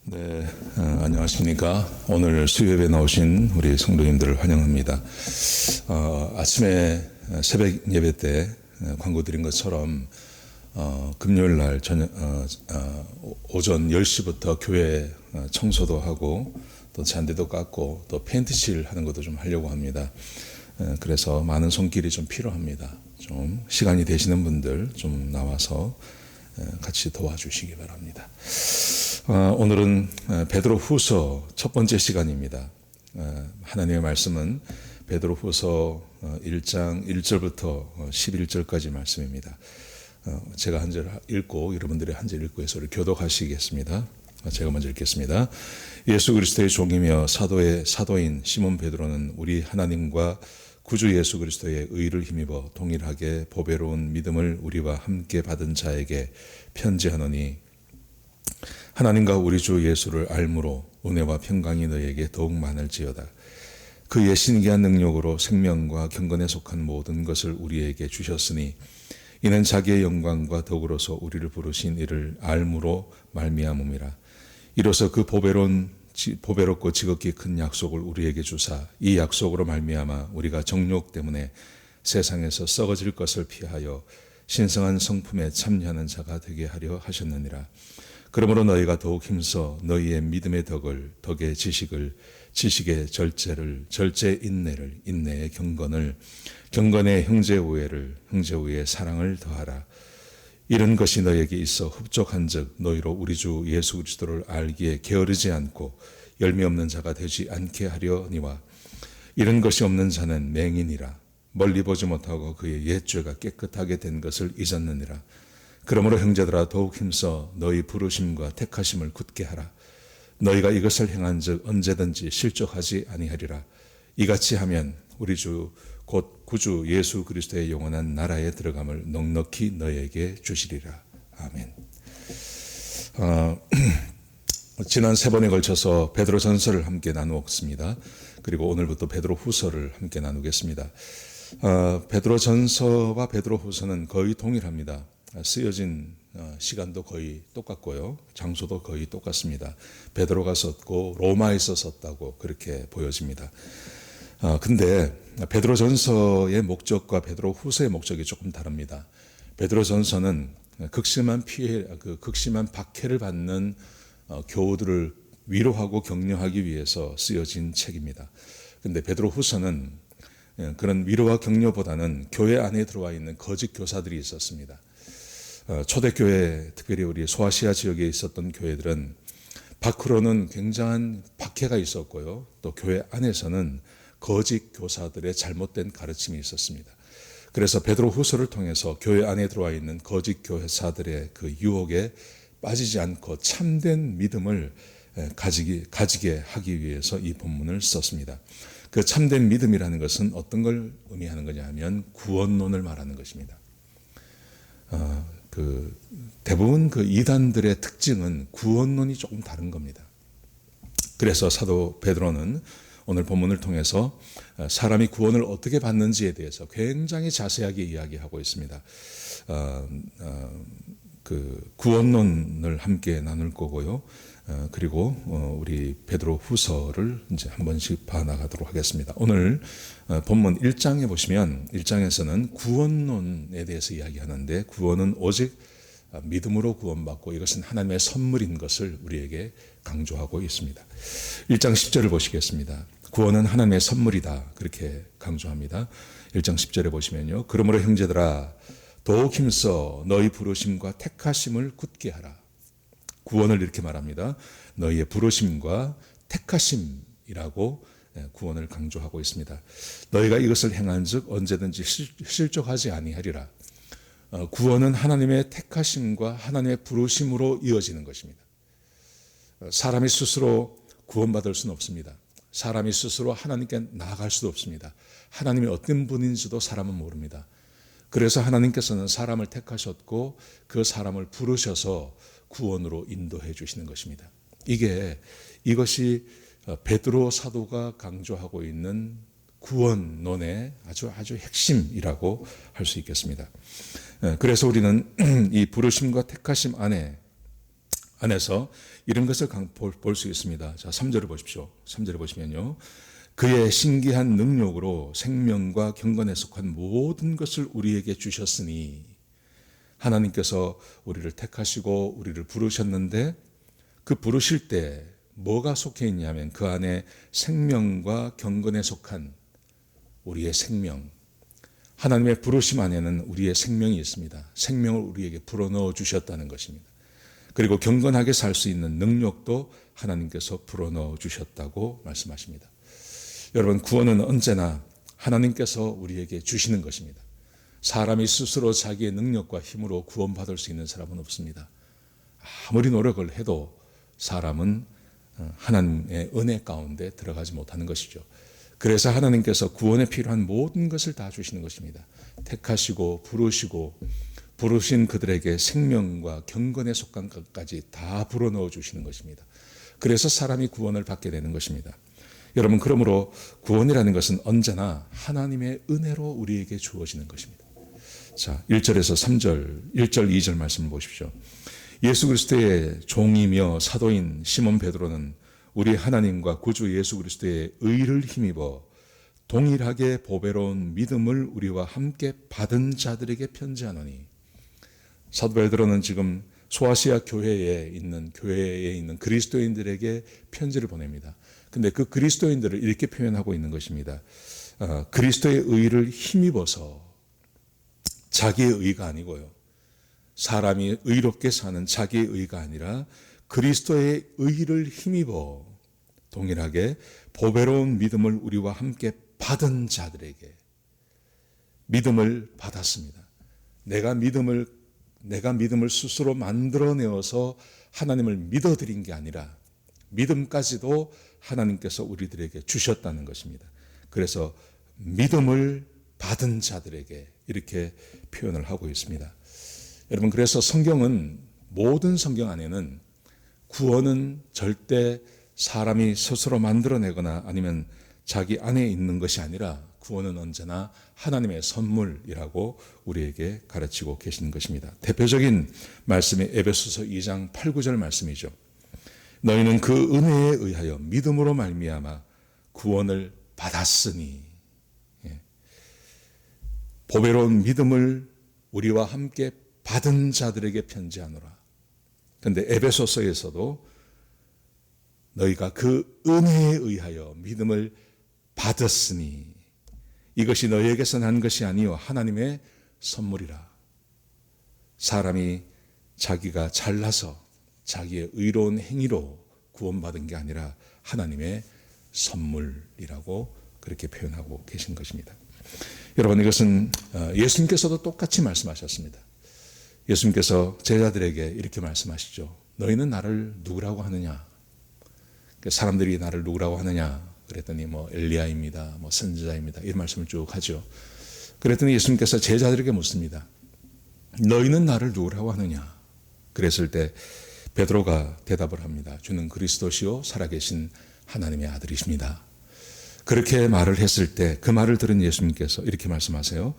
네, 안녕하십니까. 오늘 수요예배 나오신 우리 성도님들을 환영합니다. 아침에 새벽 예배 때 광고 드린 것처럼 금요일 날 오전 10시부터 교회 청소도 하고 또 잔디도 깎고 또 페인트칠 하는 것도 좀 하려고 합니다. 그래서 많은 손길이 좀 필요합니다. 좀 시간이 되시는 분들 좀 나와서 같이 도와주시기 바랍니다. 오늘은 베드로 후서 첫 번째 시간입니다. 하나님의 말씀은 베드로 후서 1장 1절부터 11절까지 말씀입니다. 제가 한 절 읽고 여러분들이 한 절 읽고 해서 교독하시겠습니다. 제가 먼저 읽겠습니다. 예수 그리스도의 종이며 사도인 시몬 베드로는 우리 하나님과 구주 예수 그리스도의 의를 힘입어 동일하게 보배로운 믿음을 우리와 함께 받은 자에게 편지하노니 하나님과 우리 주 예수를 알므로 은혜와 평강이 너에게 더욱 많을지어다. 그의 신기한 능력으로 생명과 경건에 속한 모든 것을 우리에게 주셨으니 이는 자기의 영광과 더불어서 우리를 부르신 이를 알므로 말미암음이라. 이로써 그 보배롭고 지극히 큰 약속을 우리에게 주사 이 약속으로 말미암아 우리가 정욕 때문에 세상에서 썩어질 것을 피하여 신성한 성품에 참여하는 자가 되게 하려 하셨느니라. 그러므로 너희가 더욱 힘써 너희의 믿음의 덕의 지식의 절제의 인내를, 인내의 경건의 형제 우애의 사랑을 더하라. 이런 것이 너에게 있어 흡족한즉 너희로 우리 주 예수 그리스도를 알기에 게으르지 않고 열매 없는 자가 되지 않게 하려니와 이런 것이 없는 자는 맹인이라. 멀리 보지 못하고 그의 옛죄가 깨끗하게 된 것을 잊었느니라. 그러므로 형제들아 더욱 힘써 너희 부르심과 택하심을 굳게 하라. 너희가 이것을 행한즉 언제든지 실족하지 아니하리라. 이같이 하면 우리 주 곧 구주 예수 그리스도의 영원한 나라에 들어감을 넉넉히 너희에게 주시리라. 아멘. 지난 3번에 걸쳐서 베드로 전서를 함께 나누었습니다. 그리고 오늘부터 베드로 후서를 함께 나누겠습니다. 베드로 전서와 베드로 후서는 거의 동일합니다. 쓰여진 시간도 거의 똑같고요. 장소도 거의 똑같습니다. 베드로가 썼고 로마에서 썼다고 그렇게 보여집니다. 근데 베드로 전서의 목적과 베드로 후서의 목적이 조금 다릅니다. 베드로 전서는 극심한 박해를 받는 교우들을 위로하고 격려하기 위해서 쓰여진 책입니다. 근데 베드로 후서는 그런 위로와 격려보다는 교회 안에 들어와 있는 거짓 교사들이 있었습니다. 초대교회, 특별히 우리 소아시아 지역에 있었던 교회들은 밖으로는 굉장한 박해가 있었고요. 또 교회 안에서는 거짓 교사들의 잘못된 가르침이 있었습니다. 그래서 베드로 후서를 통해서 교회 안에 들어와 있는 거짓 교사들의 그 유혹에 빠지지 않고 참된 믿음을 가지게 하기 위해서 이 본문을 썼습니다. 그 참된 믿음이라는 것은 어떤 걸 의미하는 거냐 하면 구원론을 말하는 것입니다. 대부분 그 이단들의 특징은 구원론이 조금 다른 겁니다. 그래서 사도 베드로는 오늘 본문을 통해서 사람이 구원을 어떻게 받는지에 대해서 굉장히 자세하게 이야기하고 있습니다. 그 구원론을 함께 나눌 거고요. 그리고 우리 베드로 후서를 이제 한 번씩 봐나가도록 하겠습니다. 오늘 본문 1장에 보시면 1장에서는 구원론에 대해서 이야기하는데 구원은 오직 믿음으로 구원받고 이것은 하나님의 선물인 것을 우리에게 강조하고 있습니다. 1장 10절을 보시겠습니다. 구원은 하나님의 선물이다 그렇게 강조합니다. 1장 10절에 보시면요. 그러므로 형제들아 더욱 힘써 너희 부르심과 택하심을 굳게 하라. 구원을 이렇게 말합니다. 너희의 부르심과 택하심이라고 구원을 강조하고 있습니다. 너희가 이것을 행한즉 언제든지 실족하지 아니하리라. 구원은 하나님의 택하심과 하나님의 부르심으로 이어지는 것입니다. 사람이 스스로 구원받을 수는 없습니다. 사람이 스스로 하나님께 나아갈 수도 없습니다. 하나님이 어떤 분인지도 사람은 모릅니다. 그래서 하나님께서는 사람을 택하셨고 그 사람을 부르셔서 구원으로 인도해 주시는 것입니다. 이것이 베드로 사도가 강조하고 있는 구원론의 아주 핵심이라고 할 수 있겠습니다. 그래서 우리는 이 부르심과 택하심 안에 안에서 이런 것을 볼 수 있습니다. 자, 3절을 보십시오. 3절을 보시면요. 그의 신기한 능력으로 생명과 경건에 속한 모든 것을 우리에게 주셨으니, 하나님께서 우리를 택하시고 우리를 부르셨는데 그 부르실 때 뭐가 속해 있냐면 그 안에 생명과 경건에 속한 우리의 생명, 하나님의 부르심 안에는 우리의 생명이 있습니다. 생명을 우리에게 불어넣어 주셨다는 것입니다. 그리고 경건하게 살 수 있는 능력도 하나님께서 불어넣어 주셨다고 말씀하십니다. 여러분, 구원은 언제나 하나님께서 우리에게 주시는 것입니다. 사람이 스스로 자기의 능력과 힘으로 구원받을 수 있는 사람은 없습니다. 아무리 노력을 해도 사람은 하나님의 은혜 가운데 들어가지 못하는 것이죠. 그래서 하나님께서 구원에 필요한 모든 것을 다 주시는 것입니다. 택하시고 부르시고 부르신 그들에게 생명과 경건에 속한 것까지 다 불어넣어 주시는 것입니다. 그래서 사람이 구원을 받게 되는 것입니다. 여러분, 그러므로 구원이라는 것은 언제나 하나님의 은혜로 우리에게 주어지는 것입니다. 자, 1절에서 3절, 1절, 2절 말씀을 보십시오. 예수 그리스도의 종이며 사도인 시몬 베드로는 우리 하나님과 구주 예수 그리스도의 의를 힘입어 동일하게 보배로운 믿음을 우리와 함께 받은 자들에게 편지하노니. 사도 베드로는 지금 소아시아 교회에 있는 그리스도인들에게 편지를 보냅니다. 근데 그 그리스도인들을 이렇게 표현하고 있는 것입니다. 그리스도의 의를 힘입어서, 자기의 의가 아니고요. 사람이 의롭게 사는 자기의 의가 아니라 그리스도의 의를 힘입어 동일하게 보배로운 믿음을 우리와 함께 받은 자들에게. 믿음을 받았습니다. 내가 믿음을 스스로 만들어내어서 하나님을 믿어드린 게 아니라 믿음까지도 하나님께서 우리들에게 주셨다는 것입니다. 그래서 믿음을 받은 자들에게 이렇게 표현을 하고 있습니다. 여러분, 그래서 성경은, 모든 성경 안에는 구원은 절대 사람이 스스로 만들어내거나 아니면 자기 안에 있는 것이 아니라 구원은 언제나 하나님의 선물이라고 우리에게 가르치고 계시는 것입니다. 대표적인 말씀이 에베소서 2장 8, 9절 말씀이죠. 너희는 그 은혜에 의하여 믿음으로 말미암아 구원을 받았으니. 보배로운 믿음을 우리와 함께 받은 자들에게 편지하노라. 그런데 에베소서에서도 너희가 그 은혜에 의하여 믿음을 받았으니 이것이 너희에게서 난 것이 아니요 하나님의 선물이라. 사람이 자기가 잘나서 자기의 의로운 행위로 구원받은 게 아니라 하나님의 선물이라고 그렇게 표현하고 계신 것입니다. 여러분, 이것은 예수님께서도 똑같이 말씀하셨습니다. 예수님께서 제자들에게 이렇게 말씀하시죠. 너희는 나를 누구라고 하느냐? 사람들이 나를 누구라고 하느냐? 그랬더니 엘리야입니다. 선지자입니다. 이런 말씀을 쭉 하죠. 그랬더니 예수님께서 제자들에게 묻습니다. 너희는 나를 누구라고 하느냐? 그랬을 때 베드로가 대답을 합니다. 주는 그리스도시요 살아계신 하나님의 아들이십니다. 그렇게 말을 했을 때 그 말을 들은 예수님께서 이렇게 말씀하세요.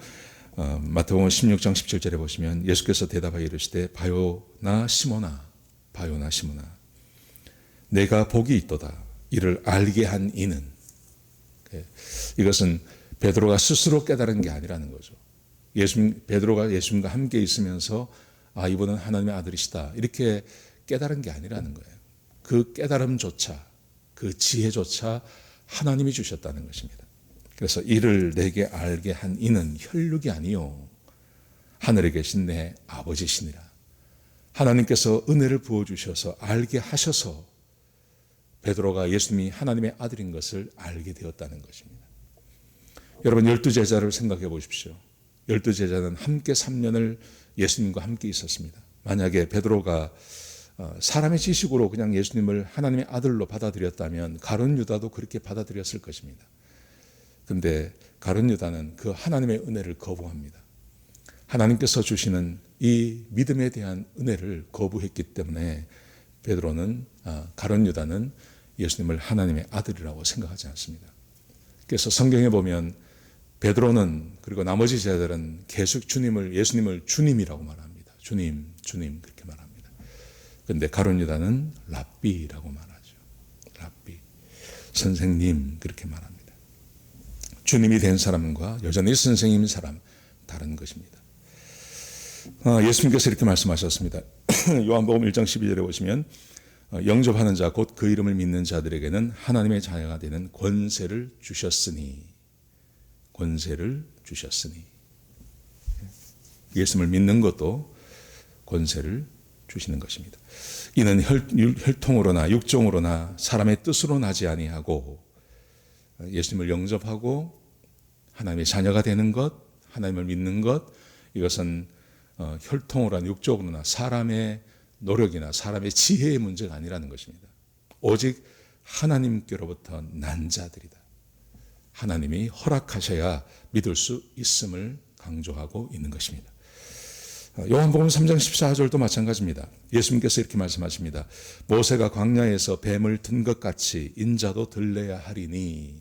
마태복음 16장 17절에 보시면 예수께서 대답하여 이르시되 바요나 시몬아 내가 복이 있도다. 이를 알게 한 이는. 이것은 베드로가 스스로 깨달은 게 아니라는 거죠. 베드로가 예수님과 함께 있으면서 이분은 하나님의 아들이시다 이렇게 깨달은 게 아니라는 거예요. 그 깨달음조차, 그 지혜조차 하나님이 주셨다는 것입니다. 그래서 이를 내게 알게 한 이는 혈육이 아니요 하늘에 계신 내 아버지시니라. 하나님께서 은혜를 부어주셔서 알게 하셔서 베드로가 예수님이 하나님의 아들인 것을 알게 되었다는 것입니다. 여러분, 12제자를 생각해 보십시오. 12제자는 함께 3년을 예수님과 함께 있었습니다. 만약에 베드로가 사람의 지식으로 그냥 예수님을 하나님의 아들로 받아들였다면 가룟 유다도 그렇게 받아들였을 것입니다. 그런데 가룟 유다는 그 하나님의 은혜를 거부합니다. 하나님께서 주시는 이 믿음에 대한 은혜를 거부했기 때문에 가룟 유다는 예수님을 하나님의 아들이라고 생각하지 않습니다. 그래서 성경에 보면 베드로는 그리고 나머지 제자들은 계속 예수님을 주님이라고 말합니다. 주님 그렇게 말합니다. 근데 가룟 유다는 랍비라고 말하죠. 랍비. 선생님 그렇게 말합니다. 주님이 된 사람과 여전히 선생님인 사람 다른 것입니다. 예수님께서 이렇게 말씀하셨습니다. 요한복음 1장 12절에 보시면 영접하는 자 곧 그 이름을 믿는 자들에게는 하나님의 자녀가 되는 권세를 주셨으니 예수님을 믿는 것도 권세를 주시는 것입니다. 이는 혈통으로나 육종으로나 사람의 뜻으로 나지 아니하고 예수님을 영접하고 하나님의 자녀가 되는 것, 하나님을 믿는 것, 이것은 혈통으로나 육종으로나 사람의 노력이나 사람의 지혜의 문제가 아니라는 것입니다. 오직 하나님께로부터 난 자들이다. 하나님이 허락하셔야 믿을 수 있음을 강조하고 있는 것입니다. 요한복음 3장 14절도 마찬가지입니다. 예수님께서 이렇게 말씀하십니다. 모세가 광야에서 뱀을 든 것 같이 인자도 들려야 하리니.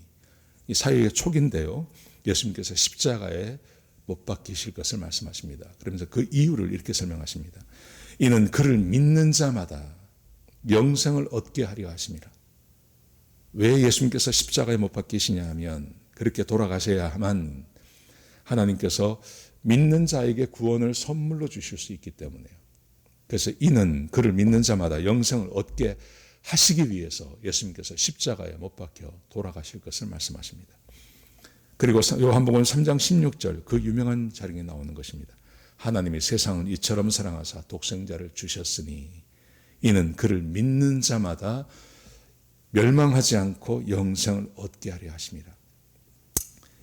이 사역의 촉인데요. 예수님께서 십자가에 못 박히실 것을 말씀하십니다. 그러면서 그 이유를 이렇게 설명하십니다. 이는 그를 믿는 자마다 영생을 얻게 하려 하심이라. 왜 예수님께서 십자가에 못 박히시냐 하면 그렇게 돌아가셔야만 하나님께서 믿는 자에게 구원을 선물로 주실 수 있기 때문에요. 그래서 이는 그를 믿는 자마다 영생을 얻게 하시기 위해서 예수님께서 십자가에 못 박혀 돌아가실 것을 말씀하십니다. 그리고 요한복음 3장 16절 그 유명한 자리에 나오는 것입니다. 하나님이 세상을 이처럼 사랑하사 독생자를 주셨으니 이는 그를 믿는 자마다 멸망하지 않고 영생을 얻게 하려 하심이라.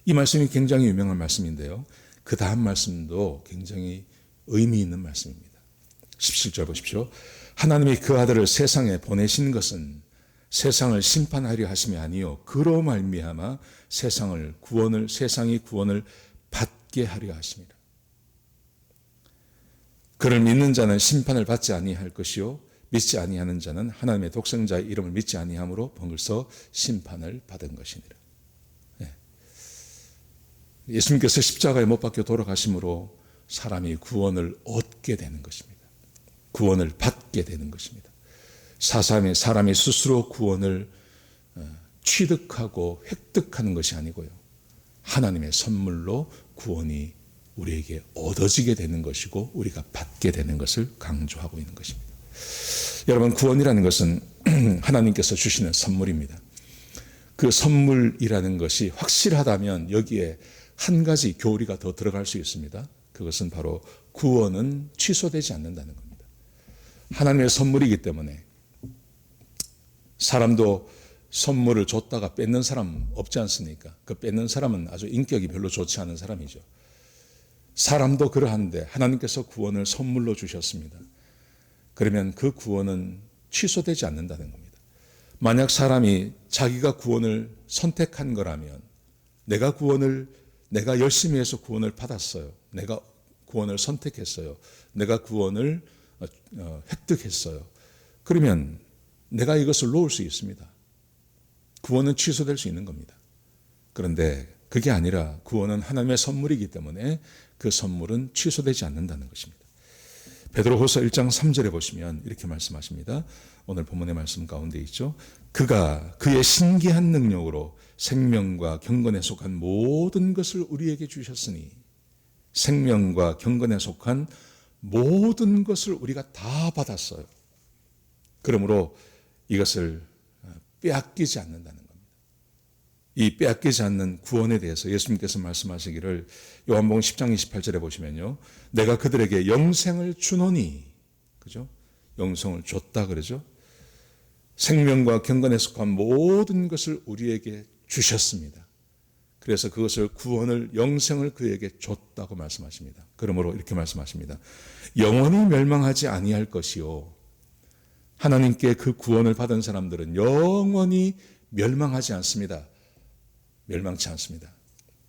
이 말씀이 굉장히 유명한 말씀인데요. 그 다음 말씀도 굉장히 의미 있는 말씀입니다. 17절 보십시오. 하나님이 그 아들을 세상에 보내신 것은 세상을 심판하려 하심이 아니요 그로 말미암아 세상이 구원을 받게 하려 하심이라. 그를 믿는 자는 심판을 받지 아니할 것이요 믿지 아니하는 자는 하나님의 독생자의 이름을 믿지 아니함으로 벌써 심판을 받은 것이니라. 예수님께서 십자가에 못 박혀 돌아가심으로 사람이 구원을 얻게 되는 것입니다. 구원을 받게 되는 것입니다. 사람이 스스로 구원을 취득하고 획득하는 것이 아니고요. 하나님의 선물로 구원이 우리에게 얻어지게 되는 것이고 우리가 받게 되는 것을 강조하고 있는 것입니다. 여러분, 구원이라는 것은 하나님께서 주시는 선물입니다. 그 선물이라는 것이 확실하다면 여기에 한 가지 교리가 더 들어갈 수 있습니다. 그것은 바로 구원은 취소되지 않는다는 겁니다. 하나님의 선물이기 때문에 사람도 선물을 줬다가 뺏는 사람 없지 않습니까? 그 뺏는 사람은 아주 인격이 별로 좋지 않은 사람이죠. 사람도 그러한데 하나님께서 구원을 선물로 주셨습니다. 그러면 그 구원은 취소되지 않는다는 겁니다. 만약 사람이 자기가 구원을 선택한 거라면 내가 열심히 해서 구원을 받았어요. 내가 구원을 선택했어요. 내가 구원을 획득했어요. 그러면 내가 이것을 놓을 수 있습니다. 구원은 취소될 수 있는 겁니다. 그런데 그게 아니라 구원은 하나님의 선물이기 때문에 그 선물은 취소되지 않는다는 것입니다. 베드로후서 1장 3절에 보시면 이렇게 말씀하십니다. 오늘 본문의 말씀 가운데 있죠. 그가 그의 신기한 능력으로 생명과 경건에 속한 모든 것을 우리에게 주셨으니 생명과 경건에 속한 모든 것을 우리가 다 받았어요. 그러므로 이것을 빼앗기지 않는다는 겁니다. 이 빼앗기지 않는 구원에 대해서 예수님께서 말씀하시기를 요한복음 10장 28절에 보시면요. 내가 그들에게 영생을 주노니, 그죠? 영생을 줬다 그러죠. 생명과 경건에 속한 모든 것을 우리에게 주셨습니다. 그래서 그것을 구원을 영생을 그에게 줬다고 말씀하십니다. 그러므로 이렇게 말씀하십니다. 영원히 멸망하지 아니할 것이요. 하나님께 그 구원을 받은 사람들은 영원히 멸망하지 않습니다. 멸망치 않습니다.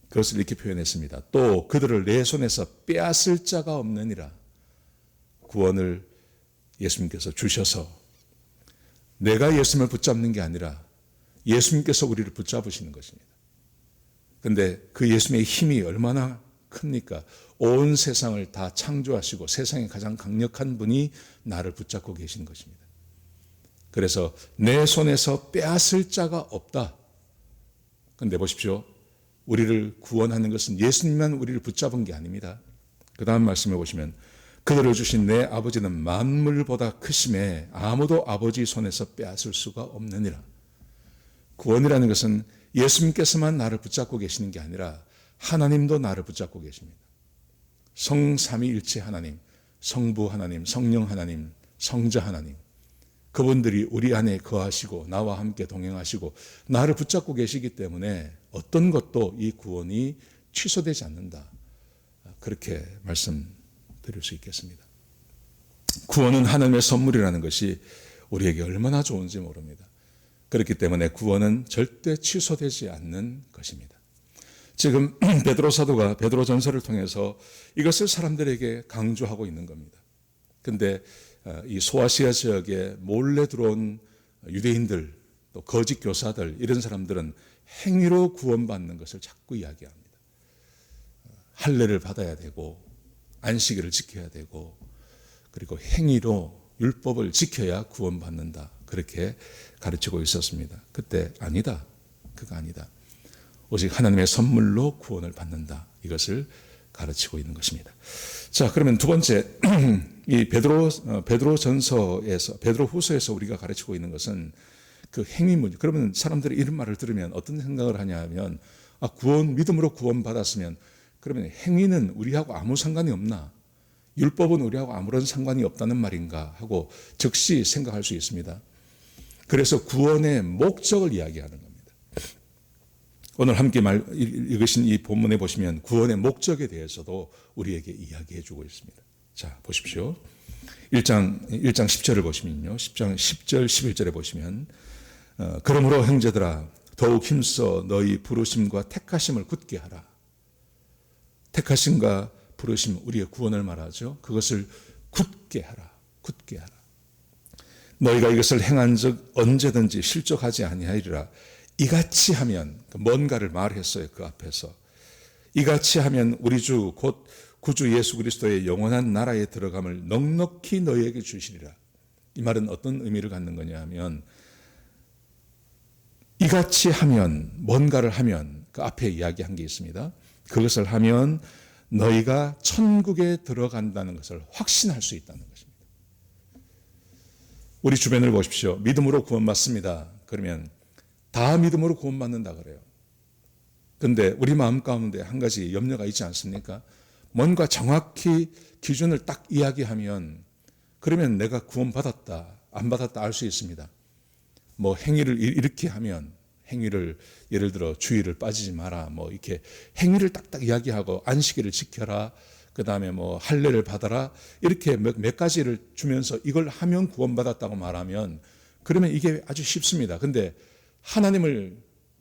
그것을 이렇게 표현했습니다. 또 그들을 내 손에서 빼앗을 자가 없느니라. 구원을 예수님께서 주셔서 내가 예수님을 붙잡는 게 아니라 예수님께서 우리를 붙잡으시는 것입니다. 그런데 그 예수님의 힘이 얼마나 큽니까? 온 세상을 다 창조하시고 세상에 가장 강력한 분이 나를 붙잡고 계신 것입니다. 그래서 내 손에서 빼앗을 자가 없다. 그런데 보십시오. 우리를 구원하는 것은 예수님만 우리를 붙잡은 게 아닙니다. 그 다음 말씀해 보시면 그들을 주신 내 아버지는 만물보다 크심에 아무도 아버지 손에서 빼앗을 수가 없느니라. 구원이라는 것은 예수님께서만 나를 붙잡고 계시는 게 아니라 하나님도 나를 붙잡고 계십니다. 성삼위일체 하나님, 성부 하나님, 성령 하나님, 성자 하나님, 그분들이 우리 안에 거하시고 나와 함께 동행하시고 나를 붙잡고 계시기 때문에 어떤 것도 이 구원이 취소되지 않는다. 그렇게 말씀드릴 수 있겠습니다. 구원은 하나님의 선물이라는 것이 우리에게 얼마나 좋은지 모릅니다. 그렇기 때문에 구원은 절대 취소되지 않는 것입니다. 지금 베드로 사도가 베드로 전서를 통해서 이것을 사람들에게 강조하고 있는 겁니다. 근데 이 소아시아 지역에 몰래 들어온 유대인들, 또 거짓 교사들, 이런 사람들은 행위로 구원받는 것을 자꾸 이야기합니다. 할례를 받아야 되고 안식일을 지켜야 되고 그리고 행위로 율법을 지켜야 구원받는다. 그렇게 가르치고 있었습니다. 그때 아니다. 그거 아니다. 오직 하나님의 선물로 구원을 받는다. 이것을 가르치고 있는 것입니다. 자, 그러면 두 번째, 이 베드로 전서에서, 베드로 후서에서 우리가 가르치고 있는 것은 그 행위문. 그러면 사람들이 이런 말을 들으면 어떤 생각을 하냐 하면, 믿음으로 구원받았으면, 그러면 행위는 우리하고 아무 상관이 없나? 율법은 우리하고 아무런 상관이 없다는 말인가? 하고 즉시 생각할 수 있습니다. 그래서 구원의 목적을 이야기하는 겁니다. 오늘 함께 읽으신 이 본문에 보시면 구원의 목적에 대해서도 우리에게 이야기해 주고 있습니다. 자, 보십시오. 1장 10절을 보시면요. 10장 10절, 11절에 보시면 그러므로 형제들아 더욱 힘써 너희 부르심과 택하심을 굳게 하라. 택하심과 부르심, 우리의 구원을 말하죠. 그것을 굳게 하라. 굳게 하라. 너희가 이것을 행한 적 언제든지 실족하지 아니하리라. 이같이 하면, 뭔가를 말했어요. 그 앞에서. 이같이 하면 우리 주 곧 구주 예수 그리스도의 영원한 나라에 들어감을 넉넉히 너희에게 주시리라. 이 말은 어떤 의미를 갖는 거냐 하면 이같이 하면, 뭔가를 하면, 그 앞에 이야기한 게 있습니다. 그것을 하면 너희가 천국에 들어간다는 것을 확신할 수 있다는 것입니다. 우리 주변을 보십시오. 믿음으로 구원받습니다. 그러면 다 믿음으로 구원받는다 그래요. 그런데 우리 마음 가운데 한 가지 염려가 있지 않습니까? 뭔가 정확히 기준을 딱 이야기하면 그러면 내가 구원받았다, 안 받았다 알 수 있습니다. 뭐 행위를 이렇게 하면 행위를 예를 들어 주의를 빠지지 마라, 뭐 이렇게 행위를 딱딱 이야기하고 안식일을 지켜라, 그 다음에 뭐 할례를 받아라, 이렇게 몇 가지를 주면서 이걸 하면 구원받았다고 말하면 그러면 이게 아주 쉽습니다. 근데 하나님을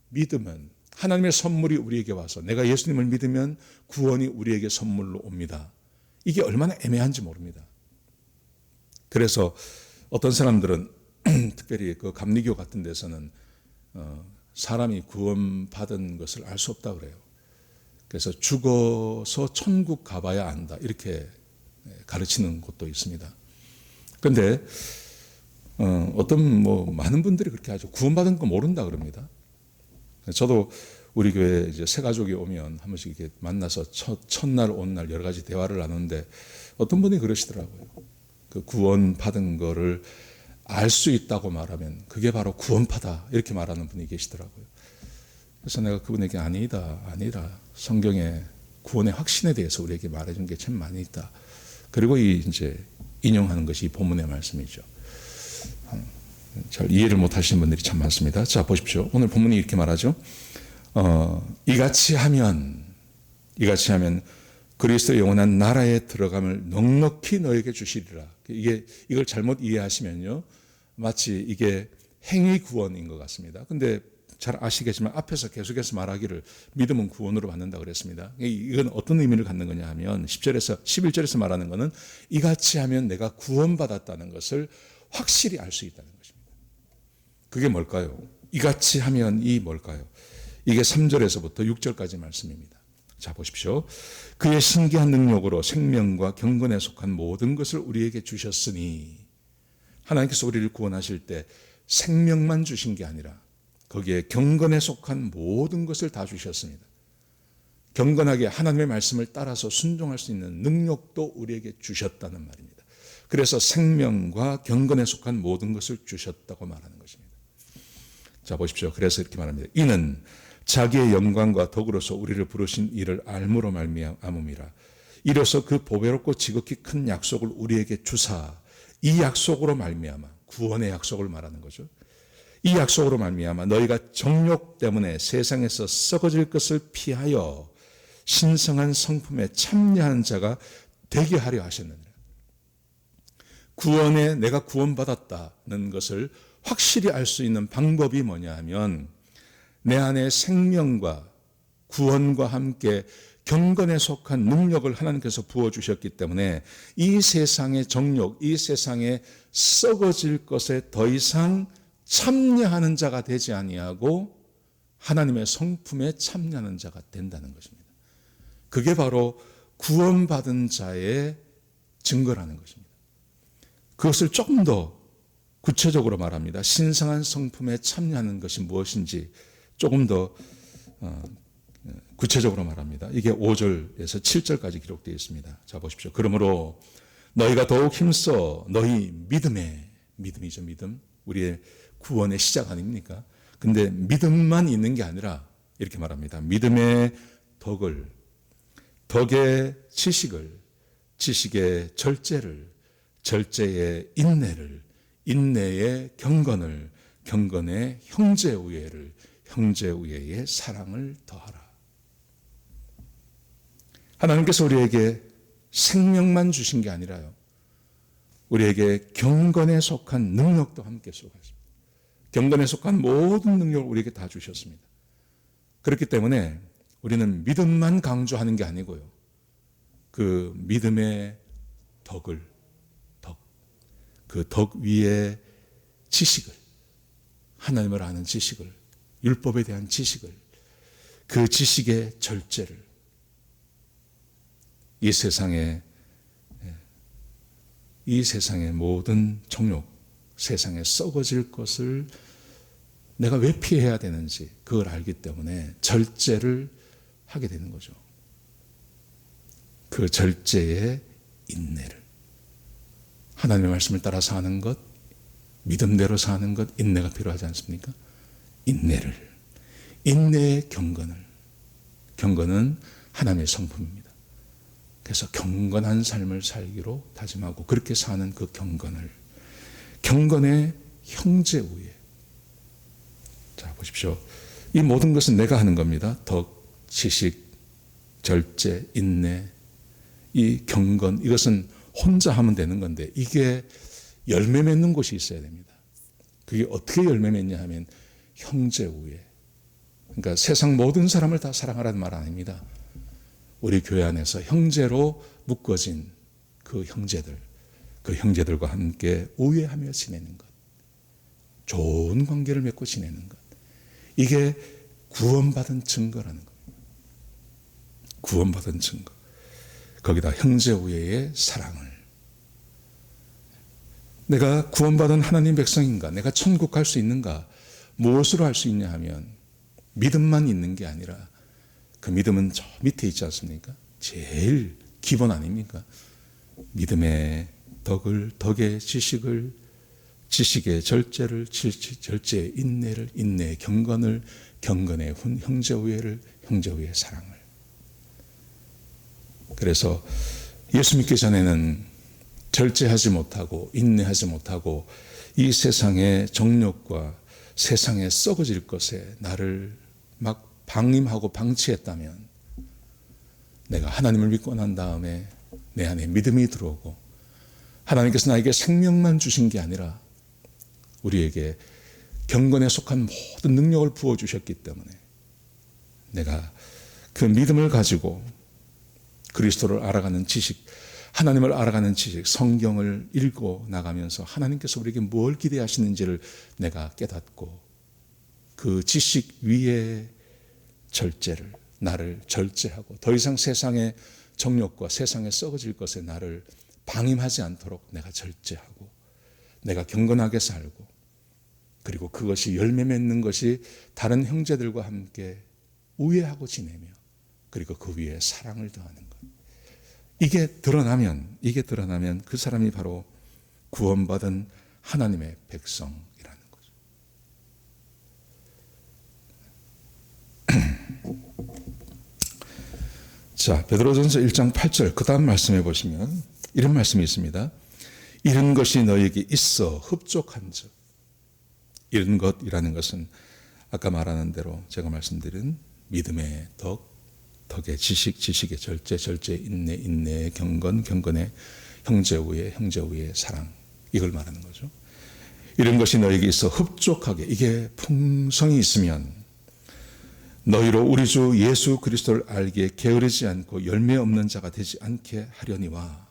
믿으면 하나님의 선물이 우리에게 와서 내가 예수님을 믿으면 구원이 우리에게 선물로 옵니다. 이게 얼마나 애매한지 모릅니다. 그래서 어떤 사람들은 특별히 그 감리교 같은 데서는 사람이 구원받은 것을 알 수 없다 그래요. 그래서 죽어서 천국 가봐야 안다, 이렇게 가르치는 곳도 있습니다. 그런데 많은 분들이 그렇게 하죠. 구원받은 거 모른다 그럽니다. 저도 우리 교회 이제 새 가족이 오면 한 번씩 이렇게 만나서 첫날 온 날 여러 가지 대화를 나누는데 어떤 분이 그러시더라고요. 그 구원받은 거를 알 수 있다고 말하면 그게 바로 구원파다, 이렇게 말하는 분이 계시더라고요. 그래서 내가 그분에게 아니다. 성경에 구원의 확신에 대해서 우리에게 말해준 게 참 많이 있다. 그리고 이제 인용하는 것이 이 본문의 말씀이죠. 잘 이해를 못 하시는 분들이 참 많습니다. 자, 보십시오. 오늘 본문이 이렇게 말하죠. 이같이 하면 그리스도의 영원한 나라에 들어감을 넉넉히 너에게 주시리라. 이걸 잘못 이해하시면요, 마치 이게 행위 구원인 것 같습니다. 근데 잘 아시겠지만 앞에서 계속해서 말하기를 믿음은 구원으로 받는다 그랬습니다. 이건 어떤 의미를 갖는 거냐 하면 10절에서 11절에서 말하는 것은 이같이 하면 내가 구원받았다는 것을 확실히 알 수 있다는 것입니다. 그게 뭘까요? 이같이 하면 이 뭘까요? 이게 3절에서부터 6절까지 말씀입니다. 자, 보십시오. 그의 신기한 능력으로 생명과 경건에 속한 모든 것을 우리에게 주셨으니, 하나님께서 우리를 구원하실 때 생명만 주신 게 아니라 거기에 경건에 속한 모든 것을 다 주셨습니다. 경건하게 하나님의 말씀을 따라서 순종할 수 있는 능력도 우리에게 주셨다는 말입니다. 그래서 생명과 경건에 속한 모든 것을 주셨다고 말하는 것입니다. 자, 보십시오. 그래서 이렇게 말합니다. 이는 자기의 영광과 덕으로서 우리를 부르신 이를 알므로 말미암음이라. 이로써 그 보배롭고 지극히 큰 약속을 우리에게 주사, 이 약속으로 말미암아, 구원의 약속을 말하는 거죠. 이 약속으로 말미암아 너희가 정욕 때문에 세상에서 썩어질 것을 피하여 신성한 성품에 참여하는 자가 되게 하려 하셨느니라. 구원에 내가 구원받았다는 것을 확실히 알 수 있는 방법이 뭐냐 하면, 내 안에 생명과 구원과 함께 경건에 속한 능력을 하나님께서 부어주셨기 때문에 이 세상의 정욕, 이 세상에 썩어질 것에 더 이상 참여하는 자가 되지 아니하고 하나님의 성품에 참여하는 자가 된다는 것입니다. 그게 바로 구원받은 자의 증거라는 것입니다. 그것을 조금 더 구체적으로 말합니다. 신성한 성품에 참여하는 것이 무엇인지 조금 더 구체적으로 말합니다. 이게 5절에서 7절까지 기록되어 있습니다. 자, 보십시오. 그러므로 너희가 더욱 힘써 너희 믿음이죠, 믿음. 우리의 구원의 시작 아닙니까? 근데 믿음만 있는 게 아니라 이렇게 말합니다. 믿음의 덕을, 덕의 지식을, 지식의 절제를, 절제의 인내를, 인내의 경건을, 경건의 형제우애를, 형제우애의 사랑을 더하라. 하나님께서 우리에게 생명만 주신 게 아니라요, 우리에게 경건에 속한 능력도 함께 쏘았습니다. 경건에 속한 모든 능력을 우리에게 다 주셨습니다. 그렇기 때문에 우리는 믿음만 강조하는 게 아니고요, 그 믿음의 덕을, 그 덕 위에 지식을, 하나님을 아는 지식을, 율법에 대한 지식을, 그 지식의 절제를, 이 세상의 모든 정욕, 세상에 썩어질 것을 내가 왜 피해야 되는지 그걸 알기 때문에 절제를 하게 되는 거죠. 그 절제의 인내를, 하나님의 말씀을 따라 사는 것, 믿음대로 사는 것, 인내가 필요하지 않습니까? 인내를, 인내의 경건을, 경건은 하나님의 성품입니다. 그래서 경건한 삶을 살기로 다짐하고 그렇게 사는 그 경건을, 경건의 형제우애. 자, 보십시오. 이 모든 것은 내가 하는 겁니다. 덕, 지식, 절제, 인내, 이 경건, 이것은 혼자 하면 되는 건데 이게 열매 맺는 곳이 있어야 됩니다. 그게 어떻게 열매 맺냐 하면 형제우애. 그러니까 세상 모든 사람을 다 사랑하라는 말 아닙니다. 우리 교회 안에서 형제로 묶어진 그 형제들과 함께 우애하며 지내는 것, 좋은 관계를 맺고 지내는 것, 이게 구원받은 증거라는 겁니다. 구원받은 증거. 거기다 형제우애의 사랑을. 내가 구원받은 하나님 백성인가? 내가 천국 갈 수 있는가? 무엇으로 할 수 있냐 하면 믿음만 있는 게 아니라, 그 믿음은 저 밑에 있지 않습니까? 제일 기본 아닙니까? 믿음의 덕을, 덕의 지식을, 지식의 절제를, 절제의 인내를, 인내의 경건을, 경건의 형제우애를, 형제우애의 사랑을. 그래서 예수 믿기 전에는 절제하지 못하고 인내하지 못하고 이 세상의 정욕과 세상에 썩어질 것에 나를 막 방임하고 방치했다면, 내가 하나님을 믿고 난 다음에 내 안에 믿음이 들어오고 하나님께서 나에게 생명만 주신 게 아니라 우리에게 경건에 속한 모든 능력을 부어주셨기 때문에 내가 그 믿음을 가지고 그리스도를 알아가는 지식, 하나님을 알아가는 지식, 성경을 읽고 나가면서 하나님께서 우리에게 뭘 기대하시는지를 내가 깨닫고 그 지식 위에 절제를, 나를 절제하고 더 이상 세상의 정욕과 세상에 썩어질 것에 나를 방임하지 않도록 내가 절제하고 내가 경건하게 살고 그리고 그것이 열매 맺는 것이 다른 형제들과 함께 우애하고 지내며 그리고 그 위에 사랑을 더하는 것. 이게 드러나면 그 사람이 바로 구원받은 하나님의 백성이라는 거죠. 자, 베드로전서 1장 8절 그 다음 말씀해 보시면 이런 말씀이 있습니다. 이런 것이 너에게 있어 흡족한즉. 이런 것이라는 것은 아까 말하는 대로 제가 말씀드린 믿음의 덕의 지식, 지식의 절제, 절제, 인내, 인내의 경건, 경건의 형제 우애, 형제 우애의 사랑. 이걸 말하는 거죠. 이런 것이 너에게 있어 흡족하게 이게 풍성이 있으면 너희로 우리 주 예수 그리스도를 알기에 게으르지 않고 열매 없는 자가 되지 않게 하려니와.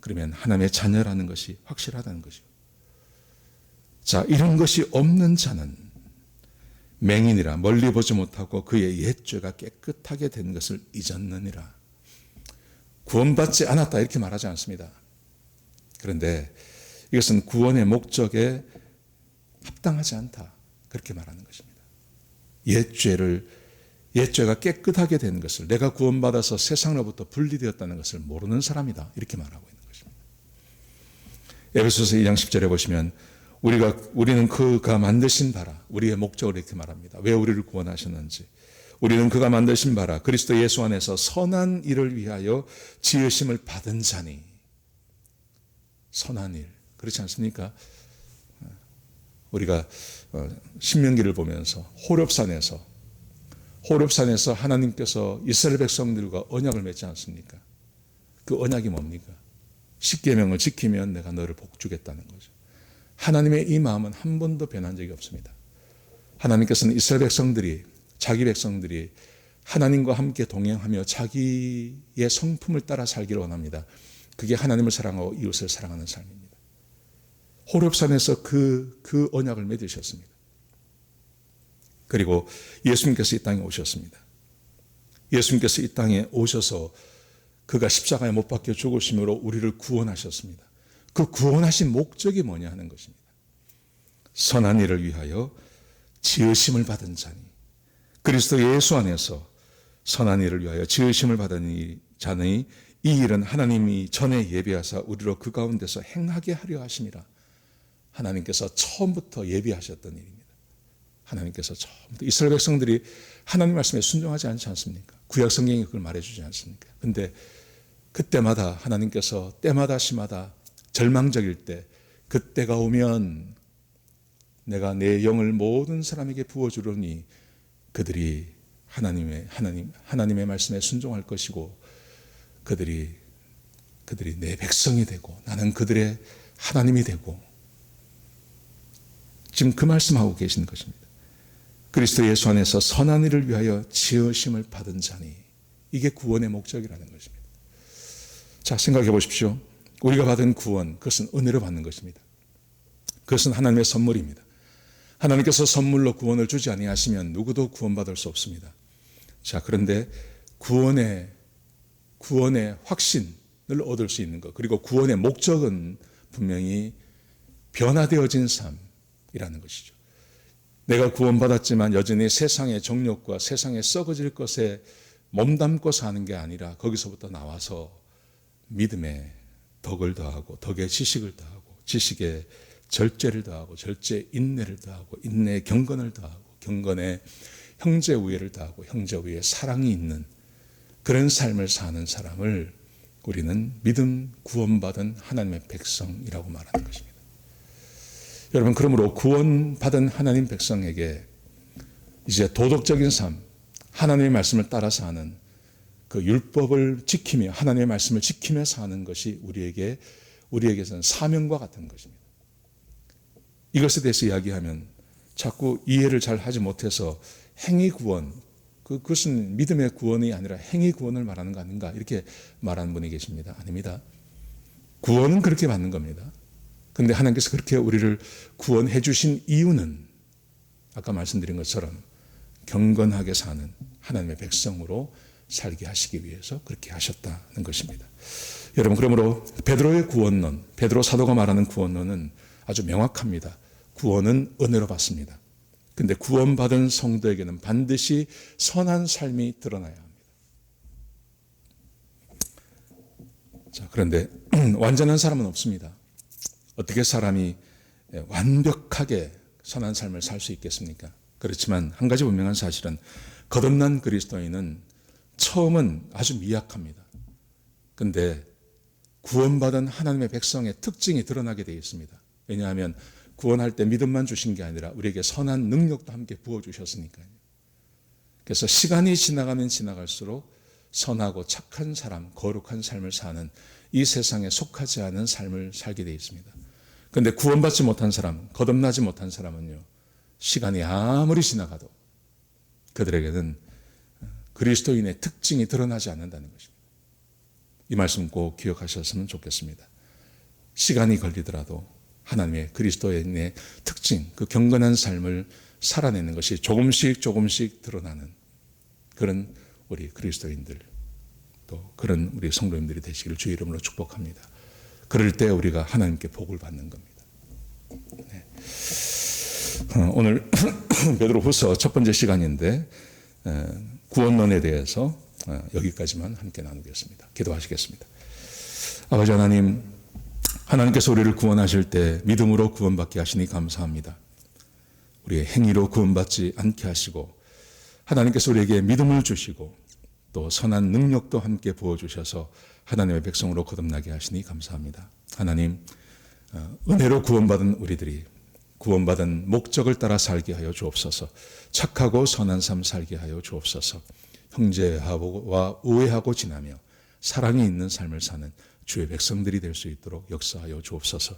그러면 하나님의 자녀라는 것이 확실하다는 것이고. 자, 이런 것이 없는 자는 맹인이라 멀리 보지 못하고 그의 옛죄가 깨끗하게 된 것을 잊었느니라. 구원받지 않았다 이렇게 말하지 않습니다. 그런데 이것은 구원의 목적에 합당하지 않다 그렇게 말하는 것입니다. 옛죄가 깨끗하게 된 것을 내가 구원받아서 세상으로부터 분리되었다는 것을 모르는 사람이다 이렇게 말하고 있는 것입니다. 에베소서 2장 10절에 보시면 우리는 그가 만드신 바라 우리의 목적을 이렇게 말합니다. 왜 우리를 구원하셨는지 우리는 그가 만드신 바라 그리스도 예수 안에서 선한 일을 위하여 지으심을 받은 자니. 선한 일 그렇지 않습니까? 우리가 신명기를 보면서 호렙산에서 하나님께서 이스라엘 백성들과 언약을 맺지 않습니까? 그 언약이 뭡니까? 십계명을 지키면 내가 너를 복주겠다는 거죠. 하나님의 이 마음은 한 번도 변한 적이 없습니다. 하나님께서는 이스라엘 백성들이 자기 백성들이 하나님과 함께 동행하며 자기의 성품을 따라 살기를 원합니다. 그게 하나님을 사랑하고 이웃을 사랑하는 삶입니다. 호렙산에서 그 언약을 맺으셨습니다. 그리고 예수님께서 이 땅에 오셨습니다. 예수님께서 이 땅에 오셔서 그가 십자가에 못 박혀 죽으심으로 우리를 구원하셨습니다. 그 구원하신 목적이 뭐냐 하는 것입니다. 선한 일을 위하여 지으심을 받은 자니 그리스도 예수 안에서 선한 일을 위하여 지으심을 받은 자니 이 일은 하나님이 전에 예비하사 우리로 그 가운데서 행하게 하려 하심이라. 하나님께서 처음부터 예비하셨던 일입니다. 하나님께서 처음부터 이스라엘 백성들이 하나님 말씀에 순종하지 않지 않습니까? 구약 성경이 그걸 말해주지 않습니까? 근데 그때마다 하나님께서 때마다 시마다 절망적일 때 그때가 오면 내가 내 영을 모든 사람에게 부어주려니 그들이 하나님의 말씀에 순종할 것이고 그들이 내 백성이 되고 나는 그들의 하나님이 되고 지금 그 말씀하고 계시는 것입니다. 그리스도 예수 안에서 선한 일을 위하여 지으심을 받은 자니 이게 구원의 목적이라는 것입니다. 자, 생각해 보십시오. 우리가 받은 구원 그것은 은혜로 받는 것입니다. 그것은 하나님의 선물입니다. 하나님께서 선물로 구원을 주지 아니하시면 누구도 구원받을 수 없습니다. 자, 그런데 구원의 확신을 얻을 수 있는 것 그리고 구원의 목적은 분명히 변화되어진 삶이라는 것이죠. 내가 구원받았지만 여전히 세상의 정욕과 세상에 썩어질 것에 몸담고 사는 게 아니라 거기서부터 나와서 믿음의 덕을 더하고 덕의 지식을 더하고 지식의 절제를 더하고 절제 인내를 더하고 인내의 경건을 더하고 경건의 형제 우애를 더하고 형제 우애의 사랑이 있는 그런 삶을 사는 사람을 우리는 믿음 구원받은 하나님의 백성이라고 말하는 것입니다. 여러분, 그러므로 구원받은 하나님 백성에게 이제 도덕적인 삶, 하나님의 말씀을 따라 사는 그 율법을 지키며 하나님의 말씀을 지키며 사는 것이 우리에게서는 사명과 같은 것입니다. 이것에 대해서 이야기하면 자꾸 이해를 잘 하지 못해서 행위 구원, 그것은 믿음의 구원이 아니라 행위 구원을 말하는 거 아닌가 이렇게 말하는 분이 계십니다. 아닙니다. 구원은 그렇게 받는 겁니다. 그런데 하나님께서 그렇게 우리를 구원해 주신 이유는 아까 말씀드린 것처럼 경건하게 사는 하나님의 백성으로 살게 하시기 위해서 그렇게 하셨다는 것입니다. 여러분, 그러므로 베드로의 구원론, 베드로 사도가 말하는 구원론은 아주 명확합니다. 구원은 은혜로 받습니다. 근데 구원받은 성도에게는 반드시 선한 삶이 드러나야 합니다. 자, 그런데 완전한 사람은 없습니다. 어떻게 사람이 완벽하게 선한 삶을 살 수 있겠습니까? 그렇지만 한 가지 분명한 사실은 거듭난 그리스도인은 처음은 아주 미약합니다. 근데 구원받은 하나님의 백성의 특징이 드러나게 되어 있습니다. 왜냐하면 구원할 때 믿음만 주신 게 아니라 우리에게 선한 능력도 함께 부어주셨으니까요. 그래서 시간이 지나가면 지나갈수록 선하고 착한 사람, 거룩한 삶을 사는 이 세상에 속하지 않은 삶을 살게 되어 있습니다. 그런데 구원받지 못한 사람, 거듭나지 못한 사람은요, 시간이 아무리 지나가도 그들에게는 그리스도인의 특징이 드러나지 않는다는 것입니다. 이 말씀 꼭 기억하셨으면 좋겠습니다. 시간이 걸리더라도 하나님의 그리스도인의 특징, 그 경건한 삶을 살아내는 것이 조금씩 조금씩 드러나는 그런 우리 그리스도인들, 또 그런 우리 성도님들이 되시기를 주의 이름으로 축복합니다. 그럴 때 우리가 하나님께 복을 받는 겁니다. 네. 오늘 베드로후서 첫 번째 시간인데 구원론에 대해서 여기까지만 함께 나누겠습니다. 기도하시겠습니다. 아버지 하나님, 하나님께서 우리를 구원하실 때 믿음으로 구원받게 하시니 감사합니다. 우리의 행위로 구원받지 않게 하시고 하나님께서 우리에게 믿음을 주시고 또 선한 능력도 함께 부어주셔서 하나님의 백성으로 거듭나게 하시니 감사합니다. 하나님, 은혜로 구원받은 우리들이 구원받은 목적을 따라 살게 하여 주옵소서. 착하고 선한 삶 살게 하여 주옵소서. 형제와 우애하고 지나며 사랑이 있는 삶을 사는 주의 백성들이 될 수 있도록 역사하여 주옵소서.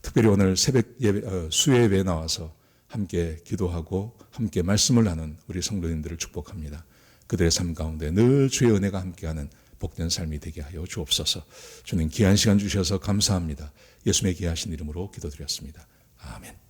특별히 오늘 새벽 예배, 수요 예배에 나와서 함께 기도하고 함께 말씀을 나눈 우리 성도님들을 축복합니다. 그들의 삶 가운데 늘 주의 은혜가 함께하는 복된 삶이 되게 하여 주옵소서. 주님 귀한 시간 주셔서 감사합니다. 예수님의 귀하신 이름으로 기도드렸습니다. 아멘.